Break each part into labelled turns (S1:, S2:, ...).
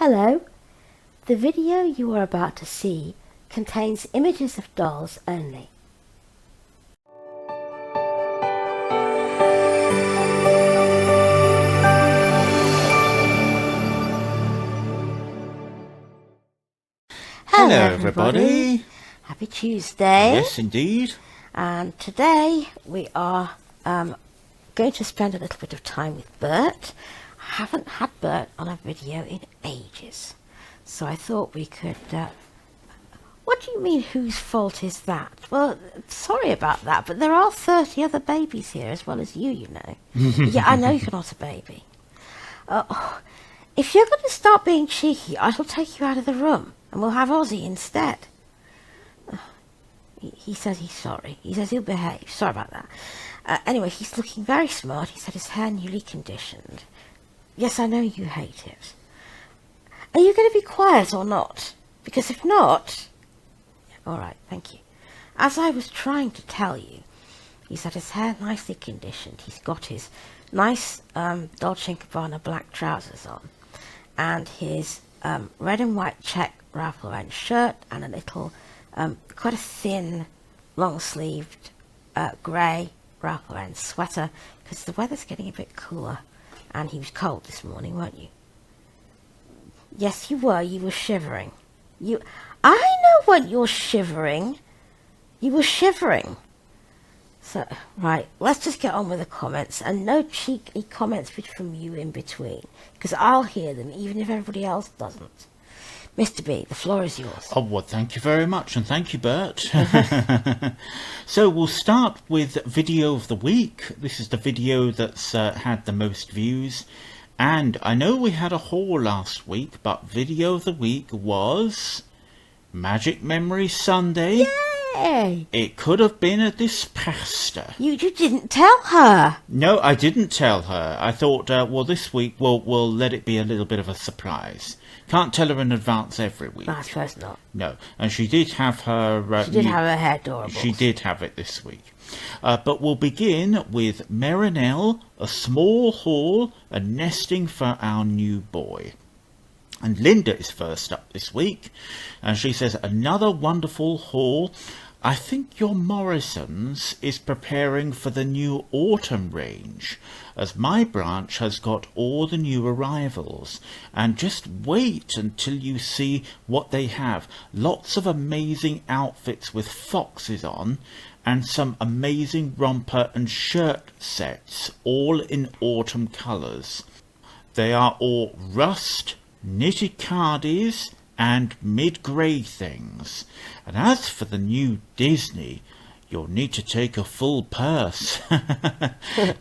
S1: Hello. The video you are about to see contains images of dolls only.
S2: Hello everybody.
S1: Happy Tuesday.
S2: Yes indeed.
S1: And today we are going to spend a little bit of time with Bert. I haven't had Bert on a video in ages, so I thought we could... What do you mean, whose fault is that? Well, sorry about that, but there are 30 other babies here as well as you know. Yeah, I know you're not a baby. If you're going to start being cheeky, I shall take you out of the room and we'll have Ozzy instead. He says he's sorry. He says he'll behave. Sorry about that. Anyway, he's looking very smart. He said his hair newly conditioned. Yes, I know you hate it. Are you going to be quiet or not? Because if not... All right, thank you. As I was trying to tell you, he's had his hair nicely conditioned. He's got his nice Dolce & Gabbana black trousers on, and his red and white check Ralph Lauren shirt, and a little, quite a thin, long-sleeved grey Ralph Lauren sweater, because the weather's getting a bit cooler, and he was cold this morning, weren't you? Yes, you were. You were shivering. I know when you're shivering. You were shivering. So, right, let's just get on with the comments, and no cheeky comments from you in between, because I'll hear them even if everybody else doesn't. Mr. B, the floor is yours.
S2: Oh, well, thank you very much, and thank you, Bert. So we'll start with video of the week. This is the video that's had the most views. And I know we had a haul last week, but video of the week was Magic Memory Sunday.
S1: Yay!
S2: It could have been a disaster.
S1: You didn't tell her.
S2: No, I didn't tell her. I thought, well, this week we'll let it be a little bit of a surprise. Can't tell her in advance every week.
S1: No, I suppose not.
S2: No, and she did have her...
S1: she did have her hair adorable.
S2: She did have it this week. But we'll begin with Marinelle, a small haul, and nesting for our new boy. And Linda is first up this week, and she says, another wonderful haul. I think your Morrison's is preparing for the new autumn range, as my branch has got all the new arrivals. And just wait until you see what they have. Lots of amazing outfits with foxes on, and some amazing romper and shirt sets, all in autumn colours. They are all rust, knitted cardies, and mid-grey things. And as for the new Disney, you'll need to take a full purse.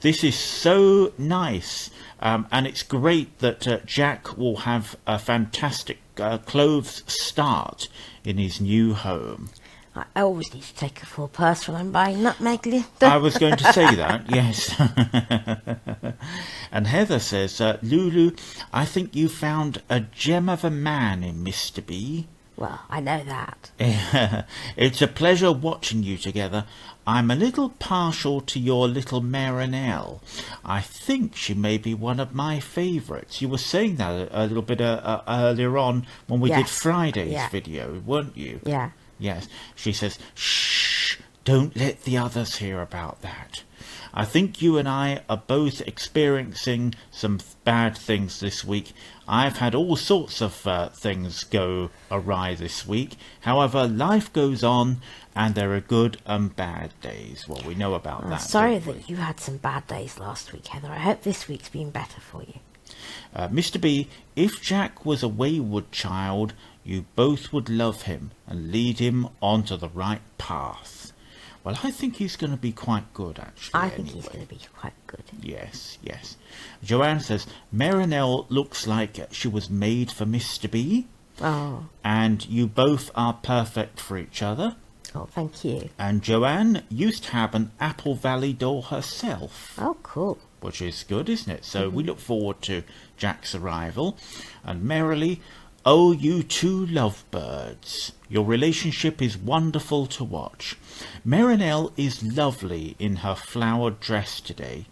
S2: This is so nice, and it's great that Jack will have a fantastic clothes start in his new home.
S1: I always need to take a full purse when I'm buying nutmeg, Linda.
S2: I was going to say that, yes. And Heather says, Lulu, I think you found a gem of a man in Mr. B.
S1: Well, I know that.
S2: It's a pleasure watching you together. I'm a little partial to your little Marinelle. I think she may be one of my favourites. You were saying that a little bit earlier on when we did Friday's video, weren't you?
S1: Yeah.
S2: Yes. She says, shh, don't let the others hear about that. I think you and I are both experiencing some bad things this week. I've had all sorts of things go awry this week. However, life goes on, and there are good and bad days. Well, we know about that.
S1: Sorry that you had some bad days last week, Heather. I hope this week's been better for you.
S2: Mr. B, if Jack was a wayward child, you both would love him and lead him onto the right path. Well, I think he's going to be quite good, actually.
S1: I think he's going to be quite good.
S2: Yes, yes. Joanne says, Marinelle looks like she was made for Mr. B.
S1: Oh.
S2: And you both are perfect for each other.
S1: Oh, thank you.
S2: And Joanne used to have an Apple Valley doll herself.
S1: Oh, cool.
S2: Which is good, isn't it? So we look forward to Jack's arrival. And merrily, Oh, you two lovebirds. Your relationship is wonderful to watch. Marinelle is lovely in her flowered dress today.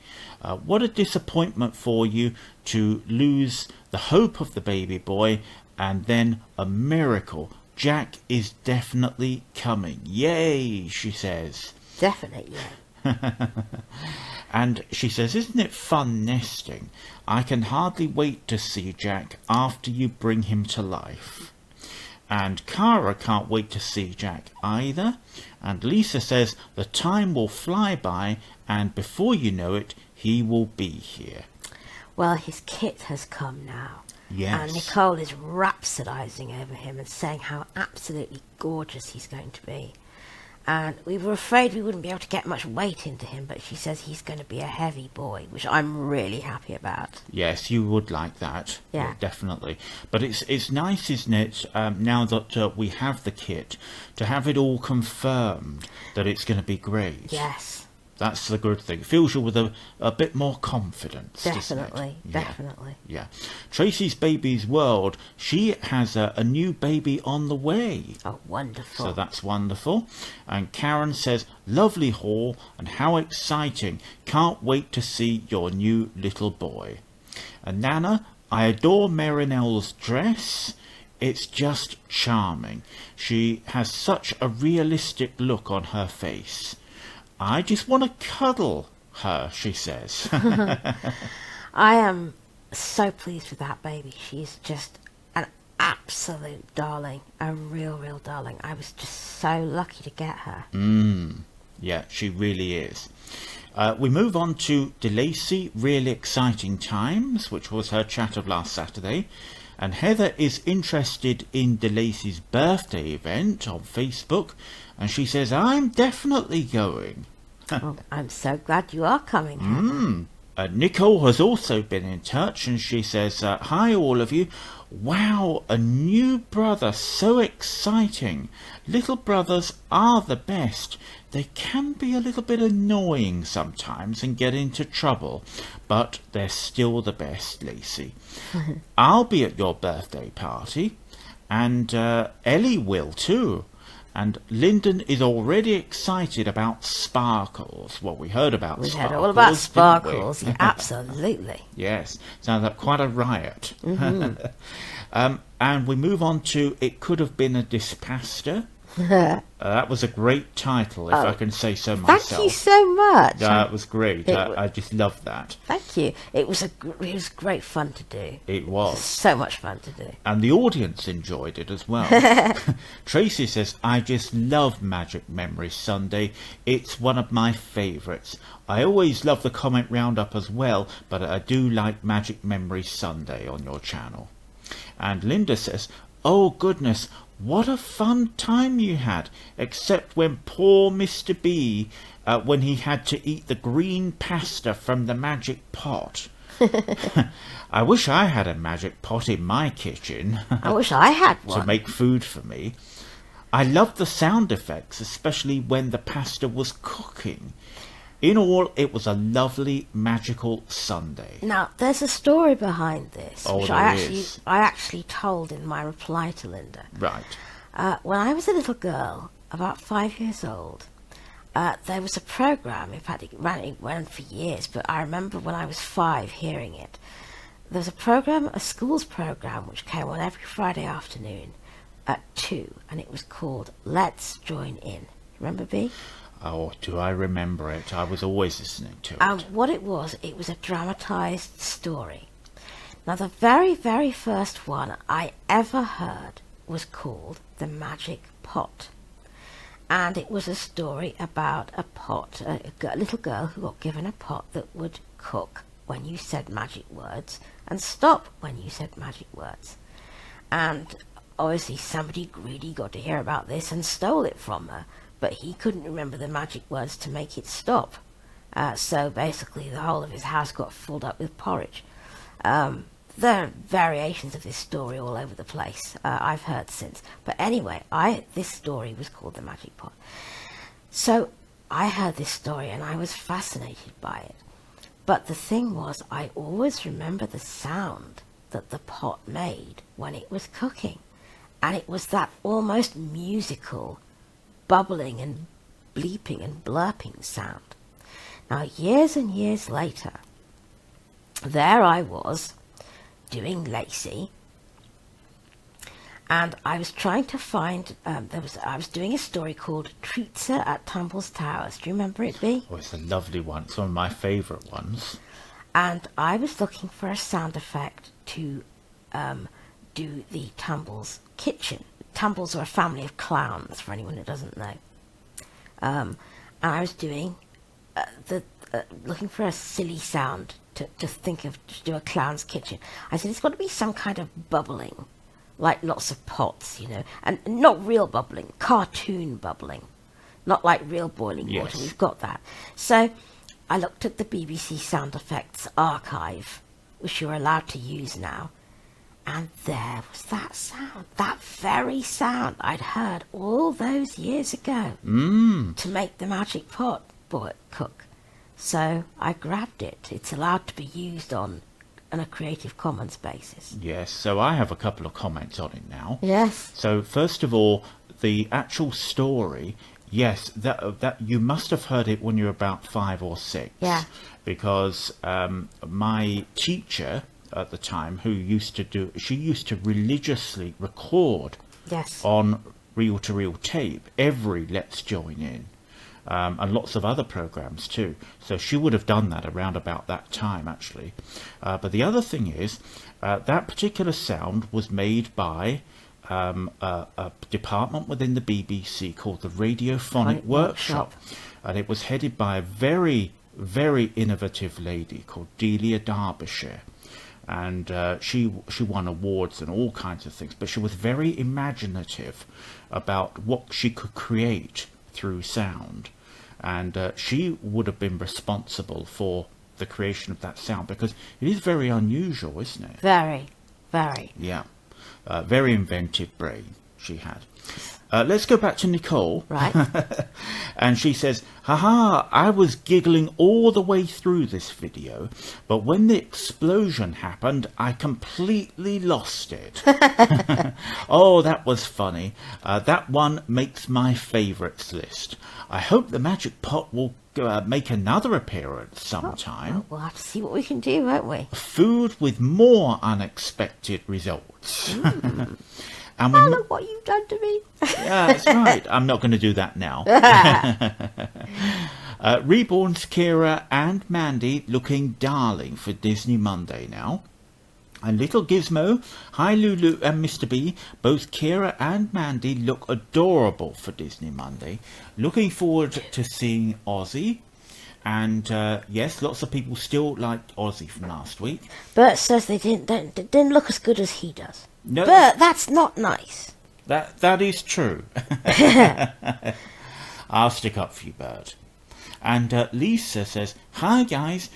S2: What a disappointment for you to lose the hope of the baby boy, and then a miracle. Jack is definitely coming. Yay, she says.
S1: Definitely, yeah.
S2: And she says, isn't it fun nesting? I can hardly wait to see Jack after you bring him to life. And Cara can't wait to see Jack either. And Lisa says the time will fly by, and before you know it, he will be here.
S1: Well, his kit has come now.
S2: Yes.
S1: And Nicole is rhapsodising over him and saying how absolutely gorgeous he's going to be. And we were afraid we wouldn't be able to get much weight into him, but she says he's going to be a heavy boy, which I'm really happy about.
S2: Yes, you would like that.
S1: Yeah.
S2: Definitely. But it's nice, isn't it, now that we have the kit, to have it all confirmed that it's going to be great.
S1: Yes.
S2: That's the good thing. It fills you with a bit more confidence.
S1: Definitely,
S2: doesn't it?
S1: definitely.
S2: Yeah. Tracey's Baby's World, she has a new baby on the way.
S1: Oh, wonderful.
S2: So that's wonderful. And Karen says, lovely haul and how exciting. Can't wait to see your new little boy. And Nana, I adore Marinelle's dress. It's just charming. She has such a realistic look on her face. I just want to cuddle her, she says.
S1: I am so pleased with that baby. She's just an absolute darling. A real darling. I was just so lucky to get her.
S2: Yeah, she really is. We move on to DeLacy, Really Exciting Times, which was her chat of last Saturday. And Heather is interested in DeLacy's birthday event on Facebook. And she says, I'm definitely going.
S1: Oh, I'm so glad you are coming, Heather.
S2: Nicole has also been in touch, and she says, hi all of you. Wow, a new brother, so exciting. Little brothers are the best. They can be a little bit annoying sometimes and get into trouble, but they're still the best, Lacey. I'll be at your birthday party, and Ellie will too. And Lyndon is already excited about Sparkles. Well, we heard about
S1: We
S2: Sparkles.
S1: heard all about
S2: didn't we?
S1: Sparkles. Yeah, absolutely.
S2: Yes, sounds like quite a riot. And we move on to It Could Have Been a Dispastor. That was a great title, if I can say so myself.
S1: Thank you so much.
S2: It was great. I just loved that.
S1: Thank you. It was great fun to do.
S2: It was.
S1: So much fun to do.
S2: And the audience enjoyed it as well. Tracy says, I just love Magic Memory Sunday. It's one of my favourites. I always love the comment roundup as well, but I do like Magic Memory Sunday on your channel. And Linda says, oh goodness, what a fun time you had, except when poor Mr. B, when he had to eat the green pasta from the magic pot. I wish I had a magic pot in my kitchen.
S1: I wish I had one.
S2: To make food for me. I loved the sound effects, especially when the pasta was cooking. In all, it was a lovely, magical Sunday.
S1: Now, there's a story behind this, which I
S2: is.
S1: actually told in my reply to Linda.
S2: Right.
S1: When I was a little girl, about 5 years old, there was a programme. In fact, it ran for years, but I remember when I was 5 hearing it. There was a programme, a school's programme, which came on every Friday afternoon at 2, and it was called Let's Join In. Remember, B?
S2: Oh, do I remember it? I was always listening to it.
S1: And what it was a dramatised story. Now, the very, very first one I ever heard was called The Magic Pot. And it was a story about a pot, a little girl who got given a pot that would cook when you said magic words and stop when you said magic words. And obviously somebody greedy got to hear about this and stole it from her. But he couldn't remember the magic words to make it stop. So basically the whole of his house got filled up with porridge. There are variations of this story all over the place, I've heard since. But anyway, this story was called The Magic Pot. So I heard this story and I was fascinated by it. But the thing was, I always remember the sound that the pot made when it was cooking. And it was that almost musical bubbling and bleeping and blurping sound. Now, years and years later, there I was doing Lacey, and I was trying to find, I was doing a story called Tracys at Tumbles Towers. Do you remember it, Bea?
S2: Oh, it's a lovely one. It's one of my favourite ones.
S1: And I was looking for a sound effect to do the Tumbles kitchen. Tumbles are a family of clowns, for anyone who doesn't know. And I was doing looking for a silly sound to do a clown's kitchen. I said, it's got to be some kind of bubbling, like lots of pots, and not real bubbling, cartoon bubbling, not like real boiling
S2: Yes.
S1: water. We've got that. So I looked at the BBC Sound Effects archive, which you're allowed to use now, and there was that sound, that very sound I'd heard all those years ago to make the magic pot cook. So I grabbed it. It's allowed to be used on a Creative Commons basis.
S2: Yes, so I have a couple of comments on it now.
S1: Yes.
S2: So first of all, the actual story, yes, that you must have heard it when you were about 5 or 6.
S1: Yeah.
S2: Because my teacher at the time, she used to religiously record
S1: Yes.
S2: on reel-to-reel tape every Let's Join In. And lots of other programs too. So she would have done that around about that time, actually. But the other thing is, that particular sound was made by a department within the BBC called the Radiophonic Workshop. And it was headed by a very, very innovative lady called Delia Derbyshire. And she won awards and all kinds of things. But she was very imaginative about what she could create through sound. And she would have been responsible for the creation of that sound, because it is very unusual, isn't it?
S1: Very, very.
S2: Yeah. Very inventive brain she had. Let's go back to Nicole.
S1: Right.
S2: And she says, haha, I was giggling all the way through this video, but when the explosion happened, I completely lost it. Oh, that was funny. That one makes my favourites list. I hope the Magic Pot will make another appearance sometime.
S1: Well, we'll have to see what we can do, won't we?
S2: Food with more unexpected results. And
S1: Oh, look what you've done to me.
S2: Yeah, that's right. I'm not going to do that now. Reborn's Kira and Mandy looking darling for Disney Monday now. And Little Gizmo, hi Lulu and Mr. B, both Kira and Mandy look adorable for Disney Monday. Looking forward to seeing Ozzy. And yes, lots of people still like Ozzy from last week.
S1: Bert says they didn't look as good as he does.
S2: No,
S1: Bert, that's not nice.
S2: that is true. I'll stick up for you, Bert. And Lisa says, hi guys,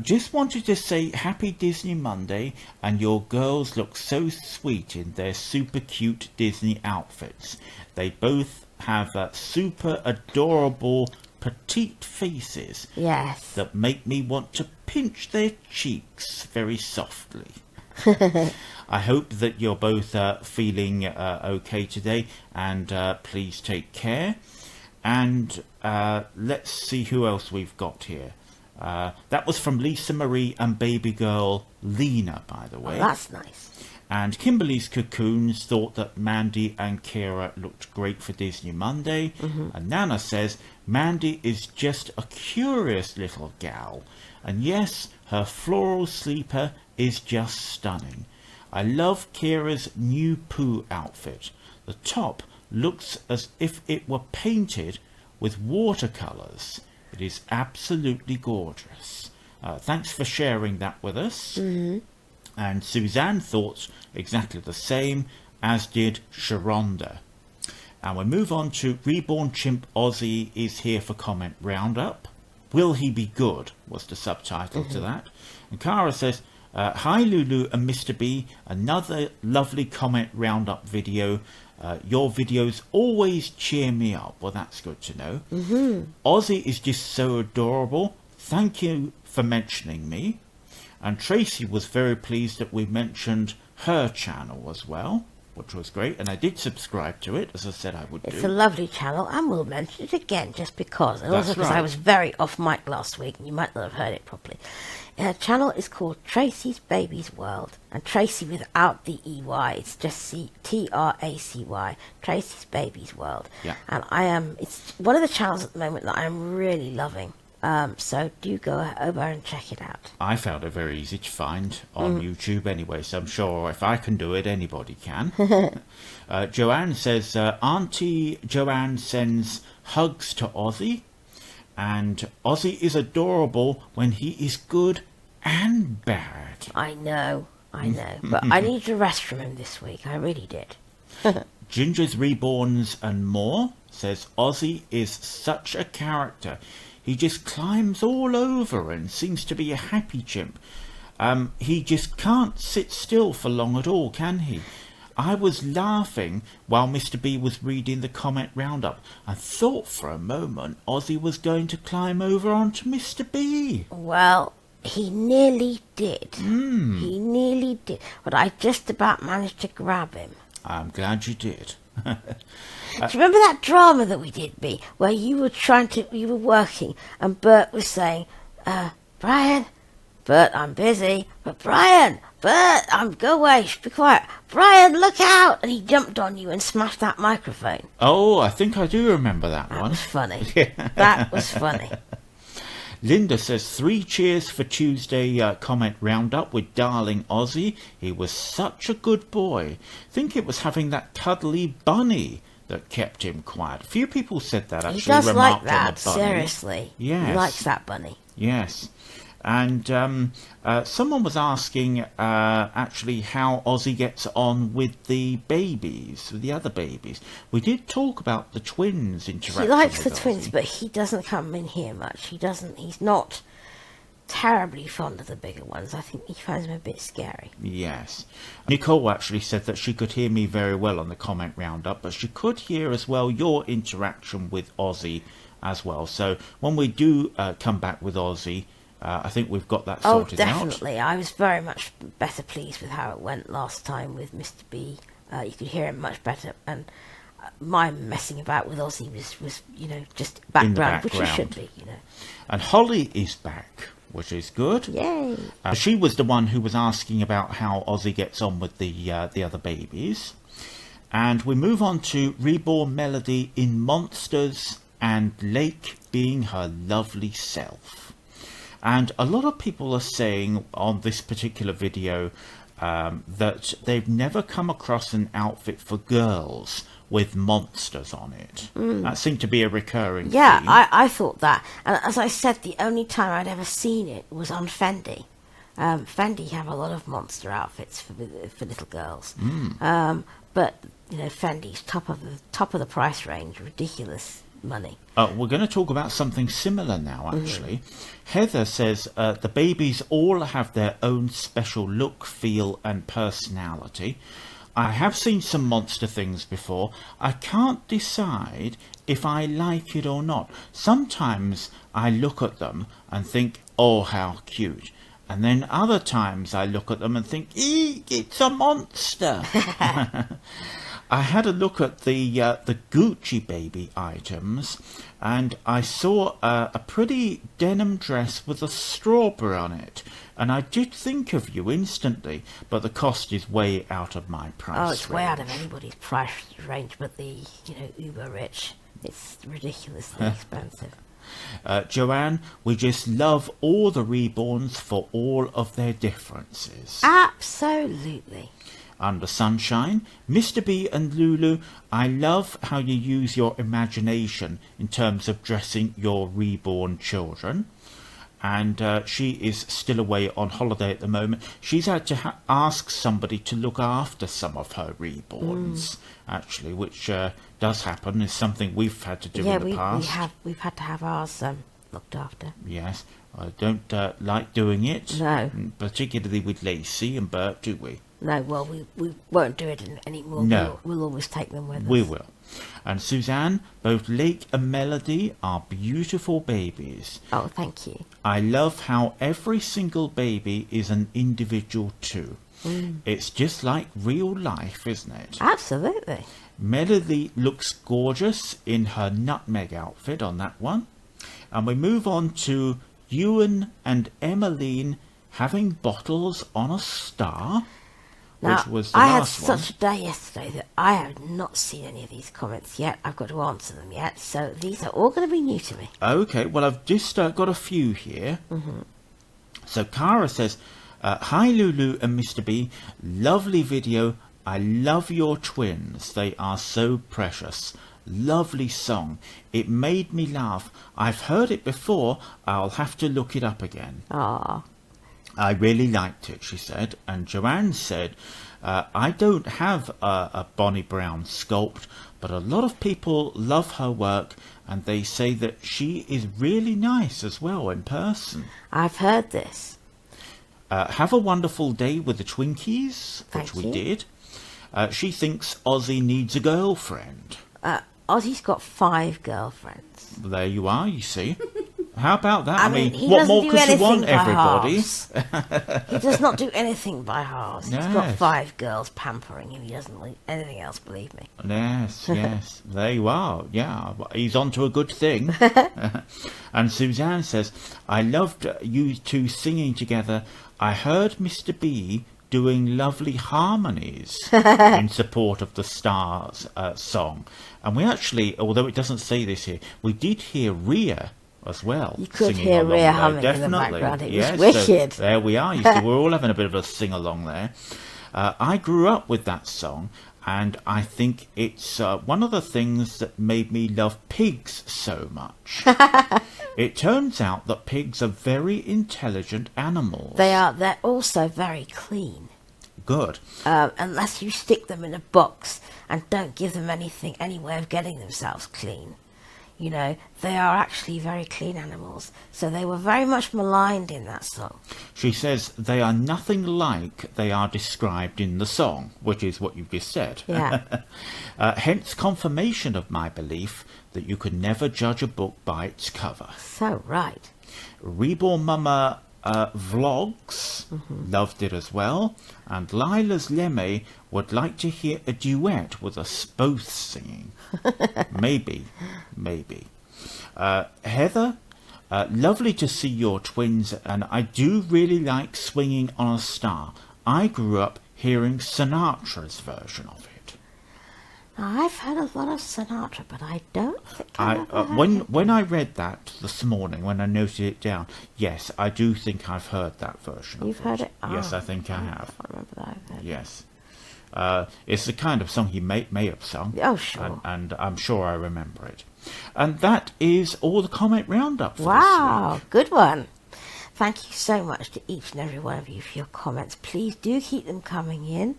S2: just wanted to say happy Disney Monday, and your girls look so sweet in their super cute Disney outfits. They both have super adorable petite faces.
S1: Yes.
S2: That make me want to pinch their cheeks very softly. I hope that you're both feeling okay today, and please take care. And let's see who else we've got here. That was from Lisa Marie and baby girl Lena, by the way.
S1: Oh, that's nice.
S2: And Kimberly's Cocoons thought that Mandy and Kira looked great for Disney Monday. And Nana says, Mandy is just a curious little gal. And yes, her floral sleeper is just stunning. I love Kira's new Pooh outfit. The top looks as if it were painted with watercolours. It is absolutely gorgeous. Thanks for sharing that with us. And Suzanne thought exactly the same, as did Sharonda. And we move on to Reborn Chimp Ozzy is here for comment roundup. Will he be good? Was the subtitle to that. And Cara says, hi Lulu and Mr. B, another lovely comment roundup video. Your videos always cheer me up. Well, that's good to know. Ozzy is just so adorable. Thank you for mentioning me. And Tracy was very pleased that we mentioned her channel as well, which was great. And I did subscribe to it, as I said I would do.
S1: It's a lovely channel, and we'll mention it again just because. And
S2: That's
S1: also because
S2: right.
S1: I was very off mic last week, and you might not have heard it properly. Her channel is called Tracy's Baby's World, and Tracy without the EY. It's just Tracy, Tracy's Baby's World.
S2: Yeah.
S1: And it's one of the channels at the moment that I'm really loving. So do go over and check it out.
S2: I found it very easy to find on YouTube anyway, so I'm sure if I can do it, anybody can. Joanne says, Auntie Joanne sends hugs to Ozzy, and Ozzy is adorable when he is good and bad.
S1: I know, but I needed a rest from him this week. I really did.
S2: Ginger's Reborns and More says, Ozzy is such a character. He just climbs all over and seems to be a happy chimp. He just can't sit still for long at all, can he? I was laughing while Mr. B was reading the comment roundup. I thought for a moment Ozzy was going to climb over onto Mr. B.
S1: Well, he nearly did. He nearly did. But I just about managed to grab him.
S2: I'm glad you did.
S1: Do you remember that drama that we did, B, where you were working and Bert was saying, Brian, Bert, I'm busy, but Brian, Bert, go away, be quiet. Brian, look out! And he jumped on you and smashed that microphone.
S2: Oh, I think I do remember that
S1: That
S2: one.
S1: was funny. That was funny.
S2: Linda says, 3 cheers for Tuesday comment roundup with darling Ozzy. He was such a good boy. Think it was having that cuddly bunny that kept him quiet. A few people said that, actually.
S1: He does like
S2: remarked on
S1: that,
S2: the bunny.
S1: seriously.
S2: Yes.
S1: He likes that bunny.
S2: Yes. And someone was asking actually how Ozzy gets on with the babies, with the other babies. We did talk about the twins interaction.
S1: He likes the
S2: with
S1: twins,
S2: Ozzy.
S1: but he doesn't come in here much. He's not terribly fond of the bigger ones. I think he finds them a bit scary.
S2: Yes. Nicole actually said that she could hear me very well on the comment roundup, but she could hear as well your interaction with Ozzy as well. So when we do come back with Ozzy, I think we've got that sorted out.
S1: Oh, definitely. I was very much better pleased with how it went last time with Mr. B. You could hear him much better, and my messing about with Ozzy was just background, which it should be,
S2: And Holly is back, which is good.
S1: Yay!
S2: She was the one who was asking about how Ozzy gets on with the other babies. And we move on to Reborn Melody in Monsters and Lake being her lovely self. And a lot of people are saying on this particular video that they've never come across an outfit for girls with monsters on it. That seemed to be a recurring theme.
S1: I thought that. And as I said, the only time I'd ever seen it was on Fendi. Fendi have a lot of monster outfits for little girls. But, Fendi's top of the price range, ridiculous money.
S2: We're going to talk about something similar now, actually. Heather says the babies all have their own special look, feel and personality. I have seen some monster things before. I can't decide if I like it or not. Sometimes I look at them and think, oh, how cute. And then other times I look at them and think, eek, it's a monster. I had a look at the Gucci baby items, and I saw a pretty denim dress with a strawberry on it, and I did think of you instantly, but the cost is way out of my price range.
S1: Oh, it's way out of anybody's price range, but the uber rich. It's ridiculously expensive.
S2: Joanne, we just love all the Reborns for all of their differences.
S1: Absolutely.
S2: Under Sunshine, Mr. B and Lulu, I love how you use your imagination in terms of dressing your reborn children. And she is still away on holiday at the moment. She's had to ask somebody to look after some of her reborns, actually, which does happen. It's something we've had to do in the past.
S1: We've had to have ours looked after.
S2: Yes, I don't like doing it.
S1: No.
S2: Particularly with Lacey and Bert, do we?
S1: No, well, we won't do it anymore.
S2: No.
S1: We'll always take them with us.
S2: We will. And Suzanne, both Lake and Melody are beautiful babies.
S1: Oh, thank you.
S2: I love how every single baby is an individual too. It's just like real life, isn't it?
S1: Absolutely.
S2: Melody looks gorgeous in her nutmeg outfit on that one. And we move on to Ewan and Emmeline having bottles on a star,
S1: Now,
S2: which was the
S1: I had
S2: last one.
S1: such a day yesterday that I have not seen any of these comments yet. I've got to answer them yet, so these are all going to be new to me.
S2: Okay, well, I've just got a few here. So Cara says, hi Lulu and Mr. B, lovely video. I love your twins. They are so precious. Lovely song. It made me laugh. I've heard it before. I'll have to look it up again.
S1: Ah,
S2: I really liked it, she said. And Joanne said, I don't have a Bonnie Brown sculpt, but a lot of people love her work and they say that she is really nice as well in person.
S1: I've heard this.
S2: Have a wonderful day with the Twinkies, which
S1: Thank
S2: we
S1: you.
S2: did. She thinks Ozzy needs a girlfriend.
S1: Ozzy's got 5 girlfriends.
S2: There you are, you see. How about that?
S1: I mean, he
S2: what
S1: doesn't
S2: more
S1: do
S2: could you
S1: anything
S2: want,
S1: by
S2: everybody?
S1: halves. He does not do anything by halves. He's got
S2: Yes.
S1: 5 girls pampering him. He doesn't do anything else, believe me.
S2: Yes, yes. There you are. Yeah, he's on to a good thing. And Suzanne says, I loved you two singing together. I heard Mr. B doing lovely harmonies in support of the Stars song. And we actually, although it doesn't say this here, we did hear Rhea as well.
S1: You could
S2: singing
S1: hear
S2: along
S1: Rhea
S2: there.
S1: humming in the
S2: Definitely.
S1: background. It was
S2: Yes,
S1: wicked.
S2: So there we are. You see, we're all having a bit of a sing-along there. I grew up with that song, and I think it's one of the things that made me love pigs so much. It turns out that pigs are very intelligent animals.
S1: They're also very clean.
S2: Good.
S1: Unless you stick them in a box and don't give them any way of getting themselves clean. You know, they are actually very clean animals. So they were very much maligned in that song.
S2: She says they are nothing like they are described in the song, which is what you've just said.
S1: Yeah.
S2: Hence confirmation of my belief that you can never judge a book by its cover.
S1: So right.
S2: Reborn Mama Vlogs loved it as well, and Lila's Lemme would like to hear a duet with us both singing. Maybe. Heather, lovely to see your twins, and I do really like Swinging on a Star. I grew up hearing Sinatra's version of it.
S1: Now, I've heard a lot of Sinatra, but I don't think I've ever heard it.
S2: When I read that this morning, when I noted it down, yes, I do think I've heard that version.
S1: You've heard it?
S2: Yes,
S1: Oh,
S2: I think I have.
S1: I can't remember that I've heard it.
S2: Yes. It's the kind of song he may have sung.
S1: Oh, sure.
S2: And I'm sure I remember it. And that is all the comment roundup for this
S1: Wow,
S2: week.
S1: good one. Thank you so much to each and every one of you for your comments. Please do keep them coming in,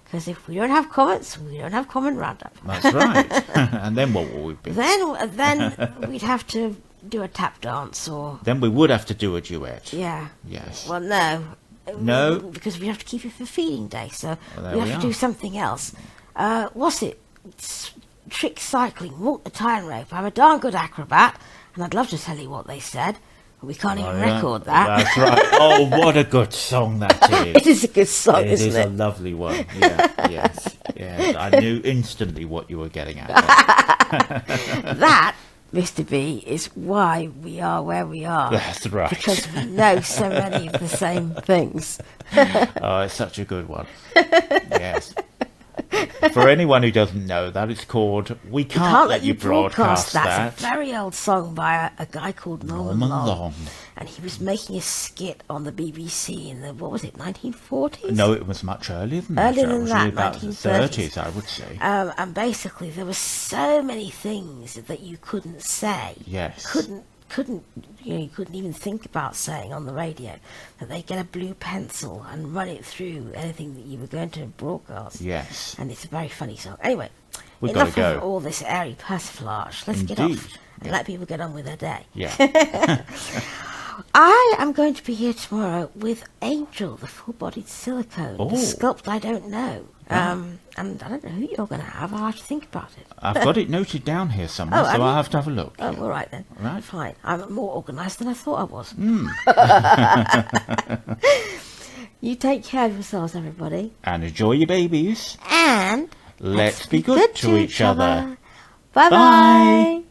S1: because if we don't have comments, we don't have comment roundup.
S2: That's right. And then what will we be?
S1: Then we'd have to do a tap dance or...
S2: Then we would have to do a duet.
S1: Yeah.
S2: Yes.
S1: Well, no.
S2: No.
S1: Because we have to keep it for feeding day, so
S2: Well, there
S1: we
S2: we
S1: have to
S2: are.
S1: do something else. What's it? Trick cycling, walk the tightrope. I'm a darn good acrobat, and I'd love to tell you what they said, but we can't even
S2: yeah.
S1: record that.
S2: That's right. Oh, what a good song that is.
S1: It is a good song,
S2: It
S1: isn't
S2: is
S1: it?
S2: a lovely one. Yeah, yes. I knew instantly what you were getting at.
S1: That, Mr. B, is why we are where we are.
S2: That's right.
S1: Because we know so many of the same things.
S2: Oh, it's such a good one. Yes. For anyone who doesn't know, that is called We Can't Let You Broadcast That.
S1: That's a very old song by a guy called Norman Long. And he was making a skit on the BBC in the, what was it, 1940s?
S2: No, it was much earlier than that.
S1: Earlier than
S2: It was
S1: that,
S2: really about the
S1: 1930s.
S2: 30s, I would say.
S1: And basically there were so many things that you couldn't say.
S2: Yes.
S1: You couldn't even think about saying on the radio, that they get a blue pencil and run it through anything that you were going to broadcast.
S2: Yes.
S1: And it's a very funny song. Anyway,
S2: We've
S1: enough
S2: gotta
S1: of
S2: go.
S1: all this airy persiflage. Let's get
S2: Indeed.
S1: off and let people get on with their day.
S2: Yeah.
S1: I am going to be here tomorrow with Angel, the full-bodied silicone,
S2: Oh.
S1: the sculpt I don't know. And I don't know who you're going to have. I'll have to think about it.
S2: I've got it noted down here somewhere,
S1: Oh,
S2: so
S1: have
S2: I'll
S1: you?
S2: have to have a look.
S1: Oh, all right then.
S2: Right.
S1: Fine. I'm more organised than I thought I was. You take care of yourselves, everybody.
S2: And enjoy your babies.
S1: And
S2: Let's be good to each other.
S1: Bye-bye.
S2: Bye.